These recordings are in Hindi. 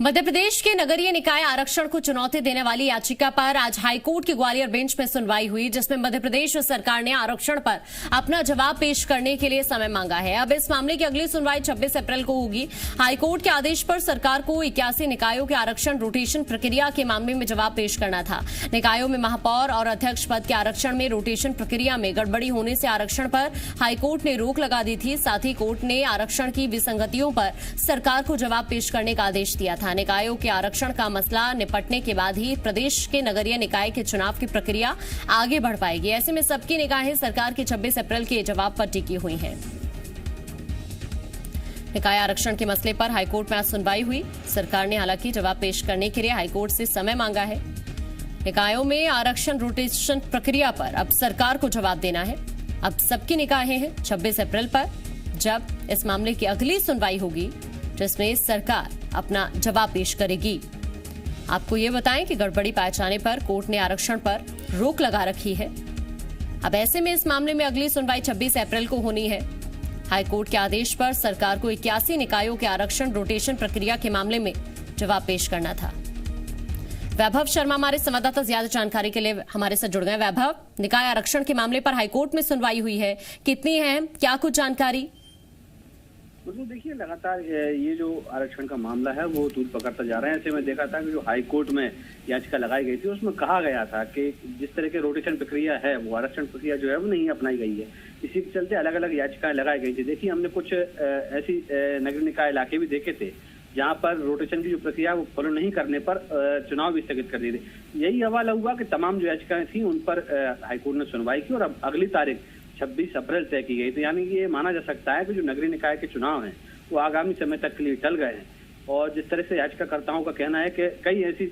मध्य प्रदेश के नगरीय निकाय आरक्षण को चुनौती देने वाली याचिका पर आज हाईकोर्ट की ग्वालियर बेंच में सुनवाई हुई, जिसमें मध्य प्रदेश सरकार ने आरक्षण पर अपना जवाब पेश करने के लिए समय मांगा है। अब इस मामले की अगली सुनवाई 26 अप्रैल को होगी। हाईकोर्ट के आदेश पर सरकार को 81 निकायों के आरक्षण रोटेशन प्रक्रिया के मामले में जवाब पेश करना था। निकायों में महापौर और अध्यक्ष पद के आरक्षण में रोटेशन प्रक्रिया में गड़बड़ी होने से आरक्षण पर हाईकोर्ट ने रोक लगा दी थी। साथ ही कोर्ट ने आरक्षण की विसंगतियों पर सरकार को जवाब पेश करने का आदेश दिया था। निकायों के आरक्षण का मसला निपटने के बाद ही प्रदेश के नगरीय निकाय के चुनाव की प्रक्रिया आगे बढ़ पाएगी। ऐसे में सबकी निगाहें सरकार के 26 अप्रैल के जवाब पर टिकी हुई हैं। निकाय आरक्षण के मसले पर हाईकोर्ट में आज सुनवाई हुई। सरकार ने हालांकि जवाब पेश करने के लिए हाईकोर्ट से समय मांगा है। निकायों में आरक्षण रोटेशन प्रक्रिया पर अब सरकार को जवाब देना है। अब सबकी निगाहें हैं 26 अप्रैल पर, जब इस मामले की अगली सुनवाई होगी, जिसमें सरकार अपना जवाब पेश करेगी। आपको ये बताएं कि गड़बड़ी पाए जाने पर कोर्ट ने आरक्षण पर रोक लगा रखी है। अब ऐसे में इस मामले में अगली सुनवाई 26 अप्रैल को होनी है। हाईकोर्ट के आदेश पर सरकार को 81 निकायों के आरक्षण रोटेशन प्रक्रिया के मामले में जवाब पेश करना था। वैभव शर्मा हमारे संवाददाता ज्यादा जानकारी के लिए हमारे साथ जुड़ गए। वैभव, निकाय आरक्षण के मामले पर हाईकोर्ट में सुनवाई हुई है, कितनी है, क्या कुछ जानकारी? देखिए, लगातार ये जो आरक्षण का मामला है वो दूर पकड़ता जा रहा है। ऐसे में देखा था कि जो हाई कोर्ट में याचिका लगाई गई थी उसमें कहा गया था कि जिस तरह की रोटेशन प्रक्रिया है वो आरक्षण प्रक्रिया जो है वो नहीं अपनाई गई है। इसी के चलते अलग अलग याचिकाएं लगाई गई थी। देखिए, हमने कुछ ऐसी नगरीय निकाय इलाके भी देखे थे जहाँ पर रोटेशन की जो प्रक्रिया वो फॉलो नहीं करने पर चुनाव भी स्थगित कर दिए थे। यही हवाला हुआ कि तमाम जो याचिकाएं थी उन पर हाईकोर्ट ने सुनवाई की और अब अगली तारीख 26 अप्रैल तय की गई। तो यानी कि ये माना जा सकता है कि जो नगरीय निकाय के चुनाव हैं वो आगामी समय तक के लिए टल गए हैं। और जिस तरह से याचिकाकर्ताओं का कहना है कि कई ऐसी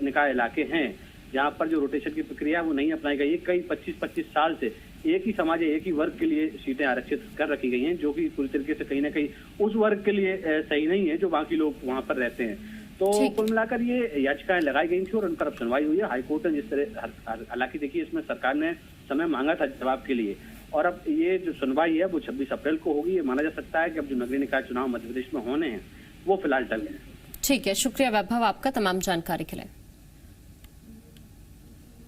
निकाय इलाके हैं जहां पर जो रोटेशन की प्रक्रिया वो नहीं अपनाई गई है। कई 25-25 साल से एक ही समाज, एक ही वर्ग के लिए सीटें आरक्षित कर रखी गई हैं, जो कि पूरी तरीके से कहीं ना कहीं उस वर्ग के लिए सही नहीं है जो बाकी लोग वहां पर रहते हैं। तो कुल मिलाकर ये याचिकाएं लगाई गई थी और उन पर अब सुनवाई हुई है। हाईकोर्ट ने जिस तरह, हालांकि देखिए इसमें सरकार ने समय मांगा था जवाब के लिए, और अब ये जो सुनवाई है वो 26 अप्रैल को होगी। ये माना जा सकता है कि अब जो नगरीय निकाय चुनाव मध्य प्रदेश में होने हैं वो फिलहाल टल गए हैं। ठीक है, शुक्रिया वैभव आपका तमाम जानकारी के लिए।